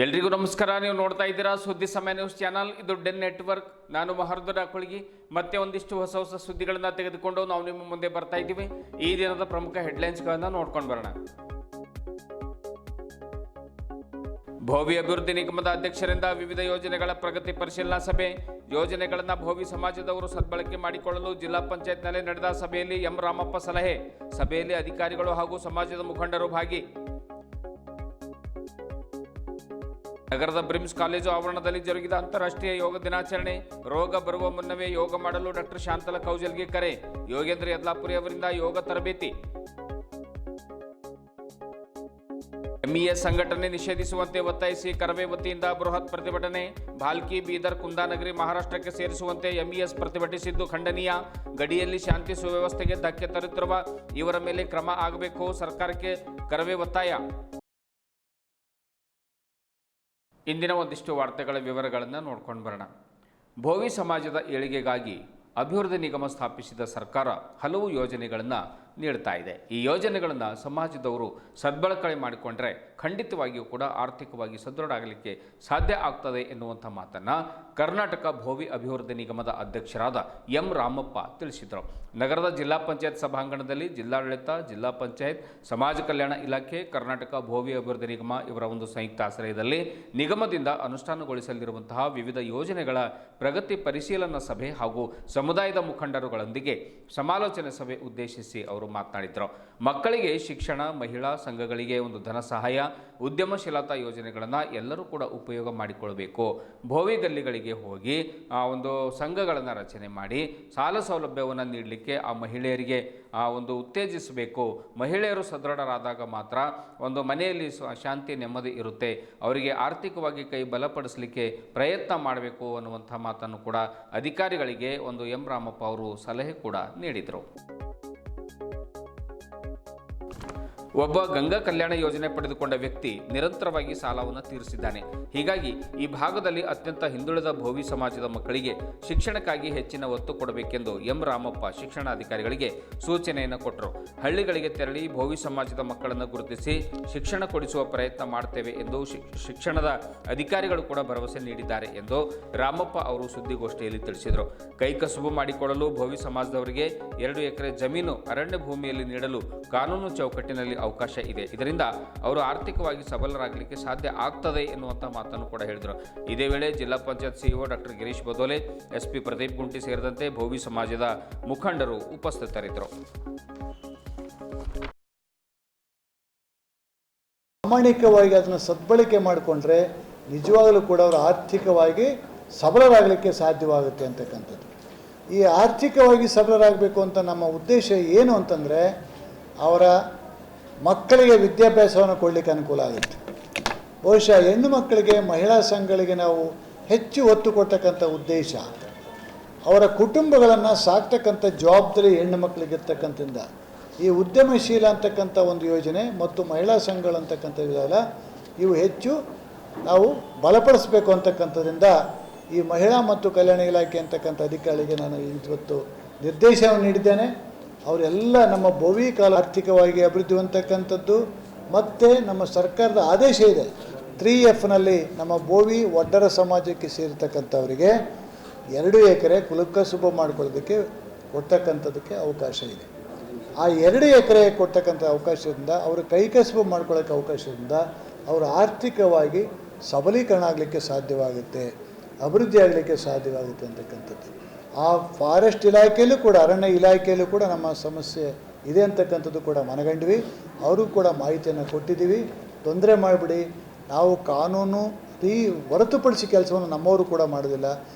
ಎಲ್ರಿಗೂ ನಮಸ್ಕಾರ. ನೀವು ನೋಡ್ತಾ ಇದ್ದೀರಾ ಸುದ್ದಿ ಸಮಯ ನ್ಯೂಸ್ ಚಾನಲ್. ಇದು ಡೆನ್ ನೆಟ್ವರ್ಕ್. ನಾನು ಮಹರ್ದರ ಕೊಳಗಿ ಮತ್ತೆ ಒಂದಿಷ್ಟು ಹೊಸ ಸುದ್ದಿಗಳನ್ನು ತೆಗೆದುಕೊಂಡು ನಾವು ನಿಮ್ಮ ಮುಂದೆ ಬರ್ತಾ ಇದ್ದೀವಿ. ಈ ದಿನದ ಪ್ರಮುಖ ಹೆಡ್ಲೈನ್ಸ್ಗಳನ್ನು ನೋಡ್ಕೊಂಡು ಬರೋಣ. ಭೋವಿ ಅಭಿವೃದ್ಧಿ ನಿಗಮದ ಅಧ್ಯಕ್ಷರಿಂದ ವಿವಿಧ ಯೋಜನೆಗಳ ಪ್ರಗತಿ ಪರಿಶೀಲನಾ ಸಭೆ. ಯೋಜನೆಗಳನ್ನು ಭೋವಿ ಸಮಾಜದವರು ಸದ್ಬಳಕೆ ಮಾಡಿಕೊಳ್ಳಲು ಜಿಲ್ಲಾ ಪಂಚಾಯತ್ನಲ್ಲಿ ನಡೆದ ಸಭೆಯಲ್ಲಿ ಎಂ ರಾಮಪ್ಪ ಸಲಹೆ. ಸಭೆಯಲ್ಲಿ ಅಧಿಕಾರಿಗಳು ಹಾಗೂ ಸಮಾಜದ ಮುಖಂಡರು ಭಾಗಿ. ನಗರದ ಬ್ರಿಮ್ಸ್ ಕಾಲೇಜು ಆವರಣದಲ್ಲಿ ಜರುಗಿದ ಅಂತಾರಾಷ್ಟ್ರೀಯ ಯೋಗ ದಿನಾಚರಣೆ. ರೋಗ ಬರುವ ಮುನ್ನವೇ ಯೋಗ ಮಾಡಲು ಡಾಕ್ಟರ್ ಶಾಂತಲ ಕೌಜಲ್ಗೆ ಕರೆ. ಯೋಗೇಂದ್ರ ಯದ್ಲಾಪುರಿ ಅವರಿಂದ ಯೋಗ ತರಬೇತಿ. ಎಂಇಎಸ್ ಸಂಘಟನೆ ನಿಷೇಧಿಸುವಂತೆ ಒತ್ತಾಯಿಸಿ ಕರವೇ ವತಿಯಿಂದ ಬೃಹತ್ ಪ್ರತಿಭಟನೆ. ಭಾಲ್ಕಿ, ಬೀದರ್, ಕುಂದಾನಗರಿ ಮಹಾರಾಷ್ಟ್ರಕ್ಕೆ ಸೇರಿಸುವಂತೆ ಎಂಇಎಸ್ ಪ್ರತಿಭಟಿಸಿದ್ದು ಖಂಡನೀಯ. ಗಡಿಯಲ್ಲಿ ಶಾಂತಿ ಸುವ್ಯವಸ್ಥೆಗೆ ಧಕ್ಕೆ ತರುತ್ತಿರುವ ಇವರ ಮೇಲೆ ಕ್ರಮ ಆಗಬೇಕು, ಸರ್ಕಾರಕ್ಕೆ ಕರವೇ ಒತ್ತಾಯ. ಇಂದಿನ ಒಂದಿಷ್ಟು ವಾರ್ತೆಗಳ ವಿವರಗಳನ್ನು ನೋಡ್ಕೊಂಡು ಬರೋಣ. ಭೋವಿ ಸಮಾಜದ ಏಳಿಗೆಗಾಗಿ ಅಭಿವೃದ್ಧಿ ನಿಗಮ ಸ್ಥಾಪಿಸಿದ ಸರ್ಕಾರ ಹಲವು ಯೋಜನೆಗಳನ್ನು ನೀಡ್ತಾ ಇದೆ. ಈ ಯೋಜನೆಗಳನ್ನು ಸಮಾಜದವರು ಸದ್ಬಳಕೆ ಮಾಡಿಕೊಂಡ್ರೆ ಖಂಡಿತವಾಗಿಯೂ ಕೂಡ ಆರ್ಥಿಕವಾಗಿ ಸದೃಢ ಆಗಲಿಕ್ಕೆ ಸಾಧ್ಯ ಆಗ್ತದೆ ಎನ್ನುವಂಥ ಮಾತನ್ನು ಕರ್ನಾಟಕ ಭೋವಿ ಅಭಿವೃದ್ಧಿ ನಿಗಮದ ಅಧ್ಯಕ್ಷರಾದ ಎಂ ರಾಮಪ್ಪ ತಿಳಿಸಿದರು. ನಗರದ ಜಿಲ್ಲಾ ಪಂಚಾಯತ್ ಸಭಾಂಗಣದಲ್ಲಿ ಜಿಲ್ಲಾಡಳಿತ, ಜಿಲ್ಲಾ ಪಂಚಾಯತ್, ಸಮಾಜ ಕಲ್ಯಾಣ ಇಲಾಖೆ, ಕರ್ನಾಟಕ ಭೋವಿ ಅಭಿವೃದ್ಧಿ ನಿಗಮ ಇವರ ಒಂದು ಸಂಯುಕ್ತ ಆಶ್ರಯದಲ್ಲಿ ನಿಗಮದಿಂದ ಅನುಷ್ಠಾನಗೊಳಿಸಲಿರುವಂತಹ ವಿವಿಧ ಯೋಜನೆಗಳ ಪ್ರಗತಿ ಪರಿಶೀಲನಾ ಸಭೆ ಹಾಗೂ ಸಮುದಾಯದ ಮುಖಂಡರುಗಳೊಂದಿಗೆ ಸಮಾಲೋಚನೆ ಸಭೆ ಉದ್ದೇಶಿಸಿ ಅವರು ಮಾತನಾಡಿದರು. ಮಕ್ಕಳಿಗೆ ಶಿಕ್ಷಣ, ಮಹಿಳಾ ಸಂಘಗಳಿಗೆ ಒಂದು ಧನ ಸಹಾಯ, ಉದ್ಯಮಶೀಲತಾ ಯೋಜನೆಗಳನ್ನು ಎಲ್ಲರೂ ಕೂಡ ಉಪಯೋಗ ಮಾಡಿಕೊಳ್ಳಬೇಕು. ಭೋವಿ ಗಲ್ಲಿಗಳಿಗೆ ಹೋಗಿ ಒಂದು ಸಂಘಗಳನ್ನು ರಚನೆ ಮಾಡಿ ಸಾಲ ಸೌಲಭ್ಯವನ್ನು ನೀಡಲಿಕ್ಕೆ ಆ ಮಹಿಳೆಯರಿಗೆ ಒಂದು ಉತ್ತೇಜಿಸಬೇಕು. ಮಹಿಳೆಯರು ಸದೃಢರಾದಾಗ ಮಾತ್ರ ಒಂದು ಮನೆಯಲ್ಲಿ ಶಾಂತಿ ನೆಮ್ಮದಿ ಇರುತ್ತೆ. ಅವರಿಗೆ ಆರ್ಥಿಕವಾಗಿ ಕೈ ಬಲಪಡಿಸಲಿಕ್ಕೆ ಪ್ರಯತ್ನ ಮಾಡಬೇಕು ಅನ್ನುವಂಥ ಮಾತನ್ನು ಕೂಡ ಅಧಿಕಾರಿಗಳಿಗೆ ಒಂದು ಎಂ ರಾಮಪ್ಪ ಅವರು ಸಲಹೆ ಕೂಡ ನೀಡಿದರು. ಒಬ್ಬ ಗಂಗಾ ಕಲ್ಯಾಣ ಯೋಜನೆ ಪಡೆದುಕೊಂಡ ವ್ಯಕ್ತಿ ನಿರಂತರವಾಗಿ ಸಾಲವನ್ನು ತೀರಿಸಿದ್ದಾನೆ. ಹೀಗಾಗಿ ಈ ಭಾಗದಲ್ಲಿ ಅತ್ಯಂತ ಹಿಂದುಳಿದ ಭೋವಿ ಸಮಾಜದ ಮಕ್ಕಳಿಗೆ ಶಿಕ್ಷಣಕ್ಕಾಗಿ ಹೆಚ್ಚಿನ ಒತ್ತು ಕೊಡಬೇಕೆಂದು ಎಂ ರಾಮಪ್ಪ ಶಿಕ್ಷಣಾಧಿಕಾರಿಗಳಿಗೆ ಸೂಚನೆಯನ್ನು ಕೊಟ್ಟರು. ಹಳ್ಳಿಗಳಿಗೆ ತೆರಳಿ ಭೋವಿ ಸಮಾಜದ ಮಕ್ಕಳನ್ನು ಗುರುತಿಸಿ ಶಿಕ್ಷಣ ಕೊಡಿಸುವ ಪ್ರಯತ್ನ ಮಾಡ್ತೇವೆ ಎಂದು ಶಿಕ್ಷಣದ ಅಧಿಕಾರಿಗಳು ಕೂಡ ಭರವಸೆ ನೀಡಿದ್ದಾರೆ ಎಂದು ರಾಮಪ್ಪ ಅವರು ಸುದ್ದಿಗೋಷ್ಠಿಯಲ್ಲಿ ತಿಳಿಸಿದರು. ಕೈಕಸುಬು ಮಾಡಿಕೊಳ್ಳಲು ಭೋವಿ ಸಮಾಜದವರಿಗೆ 2 ಎಕರೆ ಜಮೀನು ಅರಣ್ಯ ಭೂಮಿಯಲ್ಲಿ ನೀಡಲು ಕಾನೂನು ಚೌಕಟ್ಟಿನಲ್ಲಿ ಅವಕಾಶ ಇದೆ. ಇದರಿಂದ ಅವರು ಆರ್ಥಿಕವಾಗಿ ಸಬಲರಾಗಲಿಕ್ಕೆ ಸಾಧ್ಯ ಆಗ್ತದೆ ಎನ್ನುವಂಥ ಮಾತನ್ನು ಕೂಡ ಹೇಳಿದರು. ಇದೇ ವೇಳೆ ಜಿಲ್ಲಾ panchayat CEO doctor Girish Badole, SP Pradeep Gunti ಸೇರಿದಂತೆ ಭೋವಿ ಸಮಾಜದ ಮುಖಂಡರು ಉಪಸ್ಥಿತರಿದ್ದರು. ಪ್ರಾಮಾಣಿಕವಾಗಿ ಅದನ್ನು ಸದ್ಬಳಕೆ ಮಾಡಿಕೊಂಡ್ರೆ ನಿಜವಾಗಲೂ ಕೂಡ ಅವರು ಆರ್ಥಿಕವಾಗಿ ಸಬಲರಾಗಲಿಕ್ಕೆ ಸಾಧ್ಯವಾಗುತ್ತೆ ಅಂತಕ್ಕಂಥದ್ದು. ಈ ಆರ್ಥಿಕವಾಗಿ ಸಬಲರಾಗಬೇಕು ಅಂತ ನಮ್ಮ ಉದ್ದೇಶ ಏನು ಅಂತಂದರೆ ಅವರ ಮಕ್ಕಳಿಗೆ ವಿದ್ಯಾಭ್ಯಾಸವನ್ನು ಕೊಡಲಿಕ್ಕೆ ಅನುಕೂಲ ಆಗುತ್ತೆ. ಬಹುಶಃ ಹೆಣ್ಣು ಮಕ್ಕಳಿಗೆ, ಮಹಿಳಾ ಸಂಘಗಳಿಗೆ ನಾವು ಹೆಚ್ಚು ಒತ್ತು ಕೊಡ್ತಕ್ಕಂಥ ಉದ್ದೇಶ ಅವರ ಕುಟುಂಬಗಳನ್ನು ಸಾಕ್ತಕ್ಕಂಥ ಜವಾಬ್ದಾರಿ ಹೆಣ್ಣು ಮಕ್ಕಳಿಗಿರ್ತಕ್ಕಂಥದ್ದಿಂದ ಈ ಉದ್ಯಮಶೀಲ ಅಂತಕ್ಕಂಥ ಒಂದು ಯೋಜನೆ ಮತ್ತು ಮಹಿಳಾ ಸಂಘಗಳಂತಕ್ಕಂಥ ಇದೆಯಲ್ಲ, ಇವು ಹೆಚ್ಚು ನಾವು ಬಲಪಡಿಸಬೇಕು ಅಂತಕ್ಕಂಥದ್ರಿಂದ ಈ ಮಹಿಳಾ ಮತ್ತು ಕಲ್ಯಾಣ ಇಲಾಖೆ ಅಂತಕ್ಕಂಥ ಅಧಿಕಾರಿಗೆ ನಾನು ಇವತ್ತು ನಿರ್ದೇಶನವನ್ನು ನೀಡಿದ್ದೇನೆ. ಅವರೆಲ್ಲ ನಮ್ಮ ಭೋವಿ ಕಾಲ ಆರ್ಥಿಕವಾಗಿ ಅಭಿವೃದ್ಧಿ ಹೊಂದತಕ್ಕಂಥದ್ದು ಮತ್ತು ನಮ್ಮ ಸರ್ಕಾರದ ಆದೇಶ ಇದೆ 3Fನಲ್ಲಿ ನಮ್ಮ ಭೋವಿ ಒಡ್ಡರ ಸಮಾಜಕ್ಕೆ ಸೇರಿರ್ತಕ್ಕಂಥವರಿಗೆ 2 ಎಕರೆ ಕುಲಕಸುಬು ಮಾಡ್ಕೊಳ್ಳೋದಕ್ಕೆ ಕೊಡ್ತಕ್ಕಂಥದ್ದಕ್ಕೆ ಅವಕಾಶ ಇದೆ. ಆ 2 ಎಕರೆ ಕೊಡ್ತಕ್ಕಂಥ ಅವಕಾಶದಿಂದ ಅವರು ಕೈಕಸುಬು ಮಾಡ್ಕೊಳ್ಳೋಕ್ಕೆ ಅವಕಾಶದಿಂದ ಅವರು ಆರ್ಥಿಕವಾಗಿ ಸಬಲೀಕರಣ ಆಗಲಿಕ್ಕೆ ಸಾಧ್ಯವಾಗುತ್ತೆ, ಅಭಿವೃದ್ಧಿ ಆಗಲಿಕ್ಕೆ ಸಾಧ್ಯವಾಗುತ್ತೆ ಅಂತಕ್ಕಂಥದ್ದು. ಆ ಫಾರೆಸ್ಟ್ ಇಲಾಖೆಯಲ್ಲೂ ಕೂಡ, ಅರಣ್ಯ ಇಲಾಖೆಯಲ್ಲೂ ಕೂಡ ನಮ್ಮ ಸಮಸ್ಯೆ ಇದೆ ಅಂತಕ್ಕಂಥದ್ದು ಕೂಡ ಮನಗಂಡ್ವಿ. ಅವರು ಕೂಡ ಮಾಹಿತಿಯನ್ನು ಕೊಟ್ಟಿದ್ದೀವಿ. ತೊಂದರೆ ಮಾಡಿಬಿಡಿ, ನಾವು ಕಾನೂನು ಹೊರತುಪಡಿಸಿ ಕೆಲಸವನ್ನು ನಮ್ಮವರು ಕೂಡ ಮಾಡೋದಿಲ್ಲ.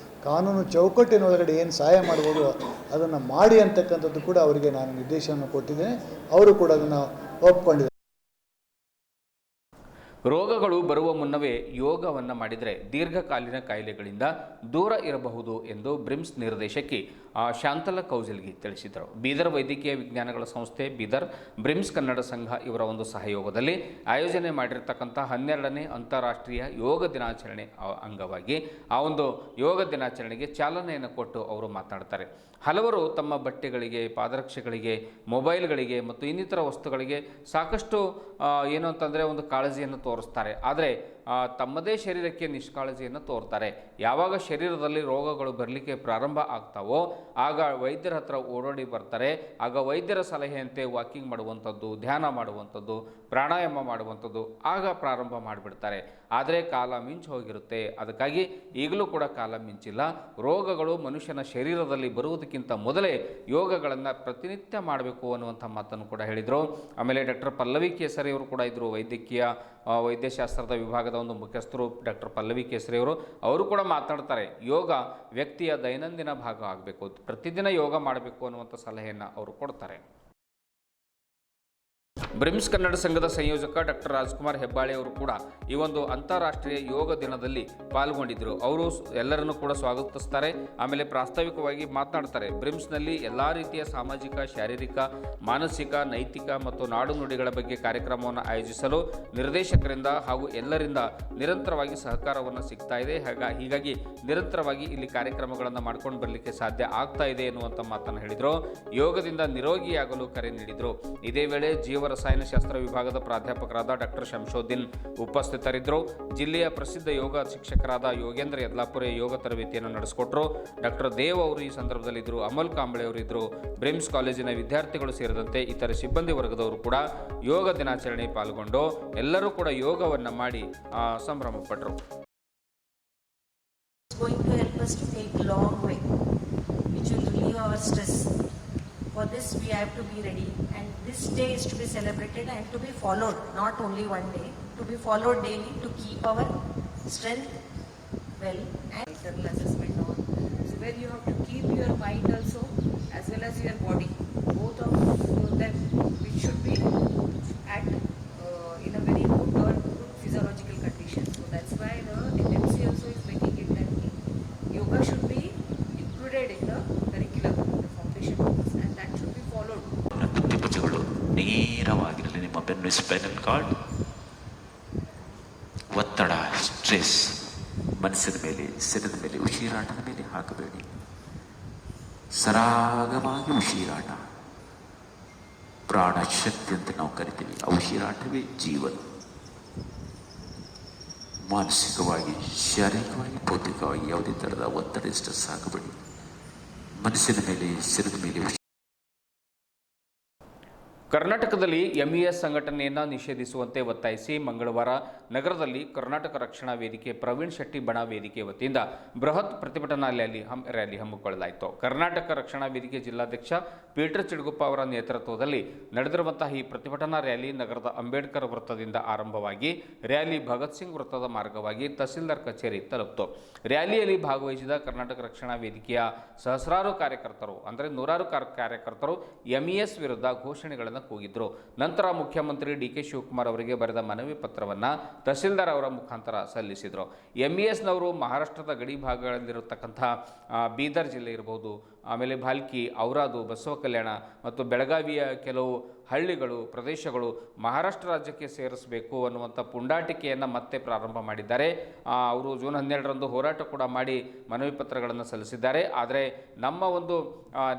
ಕಾನೂನು ಚೌಕಟ್ಟಿನೊಳಗಡೆ ಏನು ಸಹಾಯ ಮಾಡ್ಬೋದು ಅದನ್ನು ಮಾಡಿ ಅಂತಕ್ಕಂಥದ್ದು ಕೂಡ ಅವರಿಗೆ ನಾನು ನಿರ್ದೇಶನ ಕೊಟ್ಟಿದ್ದೇನೆ. ಅವರು ಕೂಡ ಅದನ್ನು ಒಪ್ಕೊಂಡಿದ್ದಾರೆ. ರೋಗಗಳು ಬರುವ ಮುನ್ನವೇ ಯೋಗವನ್ನು ಮಾಡಿದರೆ ದೀರ್ಘಕಾಲೀನ ಕಾಯಿಲೆಗಳಿಂದ ದೂರ ಇರಬಹುದು ಎಂದು ಬ್ರಿಮ್ಸ್ ನಿರ್ದೇಶಕಿ ಶಾಂತಲ ಕೌಜಲ್ಗಿ ತಿಳಿಸಿದರು. ಬೀದರ್ ವೈದ್ಯಕೀಯ ವಿಜ್ಞಾನಗಳ ಸಂಸ್ಥೆ, ಬೀದರ್, ಬ್ರಿಮ್ಸ್ ಕನ್ನಡ ಸಂಘ ಇವರ ಒಂದು ಸಹಯೋಗದಲ್ಲಿ ಆಯೋಜನೆ ಮಾಡಿರ್ತಕ್ಕಂಥ 12ನೇ ಅಂತಾರಾಷ್ಟ್ರೀಯ ಯೋಗ ದಿನಾಚರಣೆ ಅಂಗವಾಗಿ ಆ ಒಂದು ಯೋಗ ದಿನಾಚರಣೆಗೆ ಚಾಲನೆಯನ್ನು ಕೊಟ್ಟು ಅವರು ಮಾತನಾಡ್ತಾರೆ. ಹಲವರು ತಮ್ಮ ಬಟ್ಟೆಗಳಿಗೆ, ಪಾದರಕ್ಷೆಗಳಿಗೆ, ಮೊಬೈಲ್ಗಳಿಗೆ ಮತ್ತು ಇನ್ನಿತರ ವಸ್ತುಗಳಿಗೆ ಸಾಕಷ್ಟು ಏನು ಅಂತಂದರೆ ಒಂದು ಕಾಳಜಿಯನ್ನು ತೋರಿಸ್ತಾರೆ. ಆದರೆ ತಮ್ಮದೇ ಶರೀರಕ್ಕೆ ನಿಷ್ಕಾಳಜಿಯನ್ನು ತೋರ್ತಾರೆ. ಯಾವಾಗ ಶರೀರದಲ್ಲಿ ರೋಗಗಳು ಬರಲಿಕ್ಕೆ ಪ್ರಾರಂಭ ಆಗ್ತಾವೋ ಆಗ ವೈದ್ಯರ ಹತ್ರ ಓಡೋಡಿ ಬರ್ತಾರೆ. ಆಗ ವೈದ್ಯರ ಸಲಹೆಯಂತೆ ವಾಕಿಂಗ್ ಮಾಡುವಂಥದ್ದು, ಧ್ಯಾನ ಮಾಡುವಂಥದ್ದು, ಪ್ರಾಣಾಯಾಮ ಮಾಡುವಂಥದ್ದು ಆಗ ಪ್ರಾರಂಭ ಮಾಡಿಬಿಡ್ತಾರೆ. ಆದರೆ ಕಾಲ ಮಿಂಚು ಹೋಗಿರುತ್ತೆ. ಅದಕ್ಕಾಗಿ ಈಗಲೂ ಕೂಡ ಕಾಲ ಮಿಂಚಿಲ್ಲ. ರೋಗಗಳು ಮನುಷ್ಯನ ಶರೀರದಲ್ಲಿ ಬರುವುದಕ್ಕಿಂತ ಮೊದಲೇ ಯೋಗಗಳನ್ನು ಪ್ರತಿನಿತ್ಯ ಮಾಡಬೇಕು ಅನ್ನುವಂಥ ಮಾತನ್ನು ಕೂಡ ಹೇಳಿದರು. ಆಮೇಲೆ ಡಾಕ್ಟರ್ ಪಲ್ಲವಿ ಕೇಸರಿ ಅವರು ಕೂಡ ಇದ್ದರು. ವೈದ್ಯಶಾಸ್ತ್ರದ ವಿಭಾಗದ ಒಂದು ಮುಖ್ಯಸ್ಥರು ಡಾಕ್ಟರ್ ಪಲ್ಲವಿ ಕೇಸರಿ ಅವರು ಕೂಡ ಮಾತನಾಡ್ತಾರೆ. ಯೋಗ ವ್ಯಕ್ತಿಯ ದೈನಂದಿನ ಭಾಗ ಆಗಬೇಕು, ಪ್ರತಿದಿನ ಯೋಗ ಮಾಡಬೇಕು ಅನ್ನುವಂಥ ಸಲಹೆಯನ್ನು ಅವರು ಕೊಡ್ತಾರೆ. ಬ್ರಿಮ್ಸ್ ಕನ್ನಡ ಸಂಘದ ಸಂಯೋಜಕ ಡಾಕ್ಟರ್ ರಾಜ್ಕುಮಾರ್ ಹೆಬ್ಬಾಳೆ ಅವರು ಕೂಡ ಈ ಒಂದು ಅಂತಾರಾಷ್ಟ್ರೀಯ ಯೋಗ ದಿನದಲ್ಲಿ ಪಾಲ್ಗೊಂಡಿದ್ದರು. ಅವರು ಎಲ್ಲರನ್ನೂ ಕೂಡ ಸ್ವಾಗತಿಸ್ತಾರೆ. ಆಮೇಲೆ ಪ್ರಾಸ್ತಾವಿಕವಾಗಿ ಮಾತನಾಡ್ತಾರೆ. ಬ್ರಿಮ್ಸ್ನಲ್ಲಿ ಎಲ್ಲ ರೀತಿಯ ಸಾಮಾಜಿಕ, ಶಾರೀರಿಕ, ಮಾನಸಿಕ, ನೈತಿಕ ಮತ್ತು ನಾಡು ನುಡಿಗಳ ಬಗ್ಗೆ ಕಾರ್ಯಕ್ರಮವನ್ನು ಆಯೋಜಿಸಲು ನಿರ್ದೇಶಕರಿಂದ ಹಾಗೂ ಎಲ್ಲರಿಂದ ನಿರಂತರವಾಗಿ ಸಹಕಾರವನ್ನು ಸಿಗ್ತಾ ಇದೆ. ಹೀಗಾಗಿ ನಿರಂತರವಾಗಿ ಇಲ್ಲಿ ಕಾರ್ಯಕ್ರಮಗಳನ್ನು ಮಾಡ್ಕೊಂಡು ಬರಲಿಕ್ಕೆ ಸಾಧ್ಯ ಆಗ್ತಾ ಇದೆ ಎನ್ನುವಂಥ ಮಾತನ್ನು ಹೇಳಿದರು. ಯೋಗದಿಂದ ನಿರೋಗಿಯಾಗಲು ಕರೆ ನೀಡಿದರು. ಇದೇ ವೇಳೆ ರಸಾಯನಶಾಸ್ತ್ರ ವಿಭಾಗದ ಪ್ರಾಧ್ಯಾಪಕರಾದ ಡಾಕ್ಟರ್ ಶಂಶೋದ್ದೀನ್ ಉಪಸ್ಥಿತರಿದ್ದರು. ಜಿಲ್ಲೆಯ ಪ್ರಸಿದ್ಧ ಯೋಗ ಶಿಕ್ಷಕರಾದ ಯೋಗೇಂದ್ರ ಯದ್ಲಾಪುರೆ ಯೋಗ ತರಬೇತಿಯನ್ನು ನಡೆಸಿಕೊಟ್ಟರು. ಡಾಕ್ಟರ್ ದೇವ್ ಅವರು ಈ ಸಂದರ್ಭದಲ್ಲಿದ್ದರು. ಅಮಲ್ ಕಾಂಬಳೆ ಅವರಿದ್ದರು. ಬ್ರಿಮ್ಸ್ ಕಾಲೇಜಿನ ವಿದ್ಯಾರ್ಥಿಗಳು ಸೇರಿದಂತೆ ಇತರ ಸಿಬ್ಬಂದಿ ವರ್ಗದವರು ಕೂಡ ಯೋಗ ದಿನಾಚರಣೆ ಪಾಲ್ಗೊಂಡು ಎಲ್ಲರೂ ಕೂಡ ಯೋಗವನ್ನು ಮಾಡಿ ಸಂಭ್ರಮ ಪಟ್ಟರು. For this we have to be ready, and this day is to be celebrated and to be followed, not only one day, to be followed daily to keep our strength well. And internal assessment on, so where you have to keep your mind also as well as your body, both of them which should be at in a very good physiological condition. So that's why the NMC also is making it that yoga should be included in the curriculum, the foundation course, and that should be followed. ಬುದ್ಧಿಭುಜಗಳು ನೇರವಾಗಿರಲಿ. ನಿಮ್ಮ ಬೆನ್ನು spinal cord, ಒತ್ತಡ, stress ಮನಸ್ಸಿನ ಮೇಲೆ, ಶರೀರದ ಮೇಲೆ, ಉಸಿರಾಟದ ಮೇಲೆ ಹಾಕಬೇಡಿ. ಸರಾಗವಾಗಿ ಉಸಿರಾಟ, ಪ್ರಾಣ ಶಕ್ತಿ ಅಂತ ನಾವು ಕರಿತೀವಿ. ಆ ಉಸಿರಾಟವೇ ಜೀವನ. ಮಾನಸಿಕವಾಗಿ, ಶಾರೀರಿಕವಾಗಿ, ಭೌತಿಕವಾಗಿ ಯಾವುದೇ ಥರದ ಒತ್ತಡ, ಸ್ಟ್ರೆಸ್ ಹಾಕಬೇಡಿ. ಮನಸ್ಸಿನ ಮೇಲೆ, ಶರೀರದ ಮೇಲೆ. ಕರ್ನಾಟಕದಲ್ಲಿ ಎಂಇಎಸ್ ಸಂಘಟನೆಯನ್ನು ನಿಷೇಧಿಸುವಂತೆ ಒತ್ತಾಯಿಸಿ ಮಂಗಳವಾರ ನಗರದಲ್ಲಿ ಕರ್ನಾಟಕ ರಕ್ಷಣಾ ವೇದಿಕೆ ಪ್ರವೀಣ್ ಶೆಟ್ಟಿ ಬಣ ವೇದಿಕೆ ವತಿಯಿಂದ ಬೃಹತ್ ಪ್ರತಿಭಟನಾ ರ್ಯಾಲಿ ಹಮ್ಮಿಕೊಳ್ಳಲಾಯಿತು. ಕರ್ನಾಟಕ ರಕ್ಷಣಾ ವೇದಿಕೆ ಜಿಲ್ಲಾಧ್ಯಕ್ಷ ಪೀಟರ್ ಚಿಡಗುಪ್ಪ ಅವರ ನೇತೃತ್ವದಲ್ಲಿ ನಡೆದಿರುವಂತಹ ಈ ಪ್ರತಿಭಟನಾ ರ್ಯಾಲಿ ನಗರದ ಅಂಬೇಡ್ಕರ್ ವೃತ್ತದಿಂದ ಆರಂಭವಾಗಿ ರ್ಯಾಲಿ ಭಗತ್ ಸಿಂಗ್ ವೃತ್ತದ ಮಾರ್ಗವಾಗಿ ತಹಸೀಲ್ದಾರ್ ಕಚೇರಿ ತಲುಪಿತು. ರ್ಯಾಲಿಯಲ್ಲಿ ಭಾಗವಹಿಸಿದ ಕರ್ನಾಟಕ ರಕ್ಷಣಾ ವೇದಿಕೆಯ ಸಹಸ್ರಾರು ಕಾರ್ಯಕರ್ತರು, ಅಂದರೆ ನೂರಾರು ಕಾರ್ಯಕರ್ತರು ಎಂಇಎಸ್ ವಿರುದ್ಧ ಘೋಷಣೆಗಳನ್ನು ಕೂಗಿದ್ರು. ನಂತರ ಮುಖ್ಯಮಂತ್ರಿ ಡಿಕೆ ಶಿವಕುಮಾರ್ ಅವರಿಗೆ ಬರೆದ ಮನವಿ ಪತ್ರವನ್ನು ತಹಸೀಲ್ದಾರ್ ಅವರ ಮುಖಾಂತರ ಸಲ್ಲಿಸಿದರು. ಎಂಇಎಸ್ನವರು ಮಹಾರಾಷ್ಟ್ರದ ಗಡಿ ಭಾಗಗಳಲ್ಲಿರತಕ್ಕಂಥ ಬೀದರ್ ಜಿಲ್ಲೆ ಇರಬಹುದು, ಆಮೇಲೆ ಭಾಲ್ಕಿ, ಔರಾದು, ಬಸವ ಕಲ್ಯಾಣ ಮತ್ತು ಬೆಳಗಾವಿಯ ಕೆಲವು ಹಳ್ಳಿಗಳು, ಪ್ರದೇಶಗಳು ಮಹಾರಾಷ್ಟ್ರ ರಾಜ್ಯಕ್ಕೆ ಸೇರಿಸಬೇಕು ಅನ್ನುವಂಥ ಪುಂಡಾಟಿಕೆಯನ್ನು ಮತ್ತೆ ಪ್ರಾರಂಭ ಮಾಡಿದ್ದಾರೆ. ಅವರು ಜೂನ್ 12ರಂದು ಹೋರಾಟ ಕೂಡ ಮಾಡಿ ಮನವಿ ಪತ್ರಗಳನ್ನು ಸಲ್ಲಿಸಿದ್ದಾರೆ. ಆದರೆ ನಮ್ಮ ಒಂದು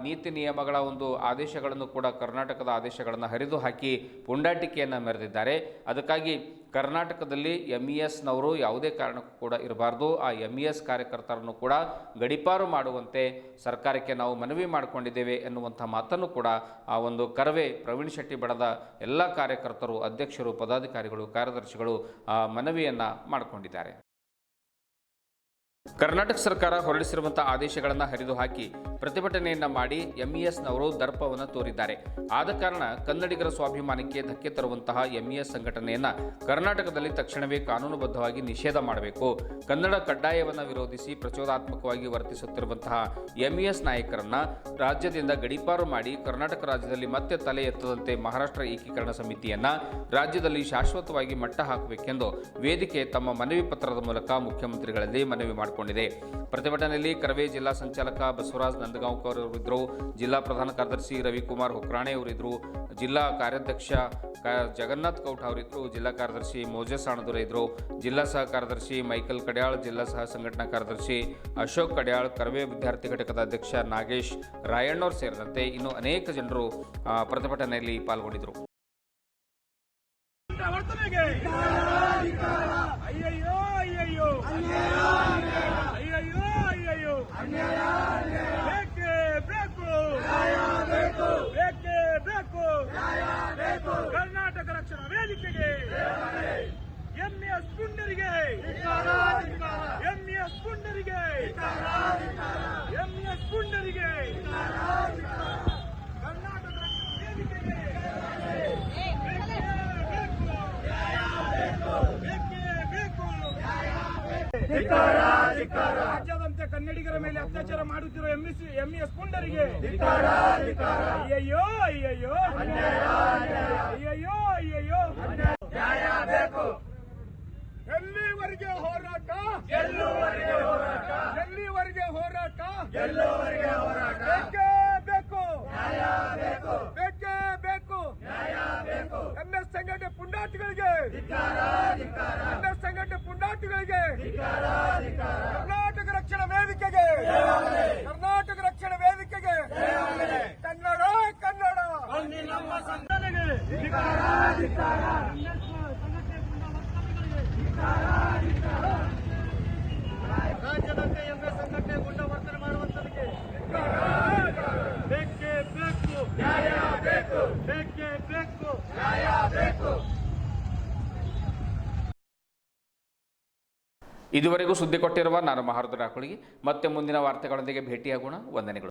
ನೀತಿ ನಿಯಮಗಳ ಒಂದು ಆದೇಶಗಳನ್ನು ಕೂಡ, ಕರ್ನಾಟಕದ ಆದೇಶಗಳನ್ನು ಹರಿದು ಹಾಕಿ ಪುಂಡಾಟಿಕೆಯನ್ನು ಮೆರೆದಿದ್ದಾರೆ. ಅದಕ್ಕಾಗಿ ಕರ್ನಾಟಕದಲ್ಲಿ ಎಂಇಎಸ್ನವರು ಯಾವುದೇ ಕಾರಣಕ್ಕೂ ಕೂಡ ಇರಬಾರ್ದು. ಆ ಎಂಇಎಸ್ ಕಾರ್ಯಕರ್ತರನ್ನು ಕೂಡ ಗಡೀಪಾರು ಮಾಡುವಂತೆ ಸರ್ಕಾರಕ್ಕೆ ನಾವು ಮನವಿ ಮಾಡಿಕೊಂಡಿದ್ದೇವೆ ಎನ್ನುವಂಥ ಮಾತನ್ನು ಕೂಡ ಆ ಒಂದು ಕರವೇ ಪ್ರವೀಣ್ ಶೆಟ್ಟಿ ಬಣದ ಎಲ್ಲ ಕಾರ್ಯಕರ್ತರು, ಅಧ್ಯಕ್ಷರು, ಪದಾಧಿಕಾರಿಗಳು, ಕಾರ್ಯದರ್ಶಿಗಳು ಮನವಿಯನ್ನು ಮಾಡಿಕೊಂಡಿದ್ದಾರೆ. ಕರ್ನಾಟಕ ಸರ್ಕಾರ ಹೊರಡಿಸಿರುವಂಥ ಆದೇಶಗಳನ್ನು ಹರಿದು ಹಾಕಿ ಪ್ರತಿಭಟನೆಯನ್ನು ಮಾಡಿ ಎಂಇಎಸ್ನವರು ದರ್ಪವನ್ನು ತೋರಿದ್ದಾರೆ. ಆದ ಕಾರಣ ಕನ್ನಡಿಗರ ಸ್ವಾಭಿಮಾನಕ್ಕೆ ಧಕ್ಕೆ ತರುವಂತಹ ಎಂಇಎಸ್ ಸಂಘಟನೆಯನ್ನು ಕರ್ನಾಟಕದಲ್ಲಿ ತಕ್ಷಣವೇ ಕಾನೂನುಬದ್ಧವಾಗಿ ನಿಷೇಧ ಮಾಡಬೇಕು. ಕನ್ನಡ ಕಡ್ಡಾಯವನ್ನು ವಿರೋಧಿಸಿ ಪ್ರಚೋದಾತ್ಮಕವಾಗಿ ವರ್ತಿಸುತ್ತಿರುವಂತಹ ಎಂಇಎಸ್ ನಾಯಕರನ್ನು ರಾಜ್ಯದಿಂದ ಗಡೀಪಾರು ಮಾಡಿ ಕರ್ನಾಟಕ ರಾಜ್ಯದಲ್ಲಿ ಮತ್ತೆ ತಲೆ ಎತ್ತದಂತೆ ಮಹಾರಾಷ್ಟ್ರ ಏಕೀಕರಣ ಸಮಿತಿಯನ್ನು ರಾಜ್ಯದಲ್ಲಿ ಶಾಶ್ವತವಾಗಿ ಮಟ್ಟ ಹಾಕಬೇಕೆಂದು ವೇದಿಕೆ ತಮ್ಮ ಮನವಿ ಪತ್ರದ ಮೂಲಕ ಮುಖ್ಯಮಂತ್ರಿಗಳಲ್ಲಿ ಮನವಿ ಮಾಡಿಕೊಂಡಿದೆ. ಪ್ರತಿಭಟನೆಯಲ್ಲಿ ಕರವೇ ಜಿಲ್ಲಾ ಸಂಚಾಲಕ ಬಸವರಾಜ್ ನಂದಗಾಂವ್ಕರ್ ಅವರಿದ್ದರು, ಜಿಲ್ಲಾ ಪ್ರಧಾನ ಕಾರ್ಯದರ್ಶಿ ರವಿಕುಮಾರ್ ಹೊಕ್ರಾಣೆ ಅವರಿದ್ದರು, ಜಿಲ್ಲಾ ಕಾರ್ಯಾಧ್ಯಕ್ಷ ಜಗನ್ನಾಥ್ ಕೌಟ್ ಅವರಿದ್ದರು, ಜಿಲ್ಲಾ ಕಾರ್ಯದರ್ಶಿ ಮೋಜಸ್ ಆಣದುರೆ ಇದ್ದರು, ಜಿಲ್ಲಾ ಸಹ ಕಾರ್ಯದರ್ಶಿ ಮೈಕಲ್ ಕಡ್ಯಾಳ್, ಜಿಲ್ಲಾ ಸಹ ಸಂಘಟನಾ ಕಾರ್ಯದರ್ಶಿ ಅಶೋಕ್ ಕಡ್ಯಾಳ್, ಕರವೇ ವಿದ್ಯಾರ್ಥಿ ಘಟಕದ ಅಧ್ಯಕ್ಷ ನಾಗೇಶ್ ರಾಯಣ್ಣವ್ರು ಸೇರಿದಂತೆ ಇನ್ನು ಅನೇಕ ಜನರು ಪ್ರತಿಭಟನೆಯಲ್ಲಿ ಪಾಲ್ಗೊಂಡಿದ್ದರು. ಪುಂಡರಿಗೆ ಎಂಎಸ್ ಪುಂಡರಿಗೆ ಎಂಎಸ್ ಪುಂಡರಿಗೆ ಕರ್ನಾಟಕ ರಾಜ್ಯಾದ್ಯಂತ ಕನ್ನಡಿಗರ ಮೇಲೆ ಅತ್ಯಾಚಾರ ಮಾಡುತ್ತಿರುವ ಎಂಎಸ್ ಪುಂಡರಿಗೆ ಅಯ್ಯಯ್ಯೋ ಅಯ್ಯಯ್ಯೋ ಅಯ್ಯಯ್ಯೋ ಅಯ್ಯಯ್ಯೋ ನ್ಯಾಯ ಬೇಕು. ಎಲ್ಲಿವರೆಗೆ ಹೋರಾಟ ಎಲ್ಲಿವರೆಗೆ ಹೋರಾಟ ಎಲ್ಲಿವರೆಗೆ ಹೋರಾಟ ಎಲ್ಲವರೆಗೆ ಹೋರಾಟ ಬೇಕೇ ಬೇಕು ನ್ಯಾಯ ಬೇಕು ಬೇಕೇ ಬೇಕು ನ್ಯಾಯ ಬೇಕು ಎಂಎಸ್ ಸಂಘಟನೆ ಪುಂಡಾಟಿಗಳಿಗೆ ಎಂಎಸ್ ಸಂಘಟನೆ ಪುಂಡಾಟಿಗಳಿಗೆ ಕರ್ನಾಟಕ ರಕ್ಷಣಾ ವೇದಿಕೆಗೆ ಕರ್ನಾಟಕ ರಕ್ಷಣಾ ವೇದಿಕೆಗೆ ಕನ್ನಡ ಕನ್ನಡ ನಮ್ಮ ಸಂಘಟನೆಗೆ ರಾಜ್ಯದಂತೆ ಎಂಎಸ್ ಸಂಘಟನೆ ಗುಂಡ ವರ್ತನೆ ಮಾಡುವಂತರಿಗೆ ಬೇಕೇ ಬೇಕು ನ್ಯಾಯ ಬೇಕು ಬೇಕೇ ಬೇಕು ನ್ಯಾಯ ಬೇಕು. ಇದುವರೆಗೂ ಸುದ್ದಿ ಕೊಟ್ಟಿರುವ ನಾನು ಮಹಾರುದ್ರ ರಾಕುಳಿಗೆ ಮತ್ತೆ ಮುಂದಿನ ವಾರ್ತೆಗಳೊಂದಿಗೆ ಭೇಟಿಯಾಗೋಣ. ವಂದನೆಗಳು.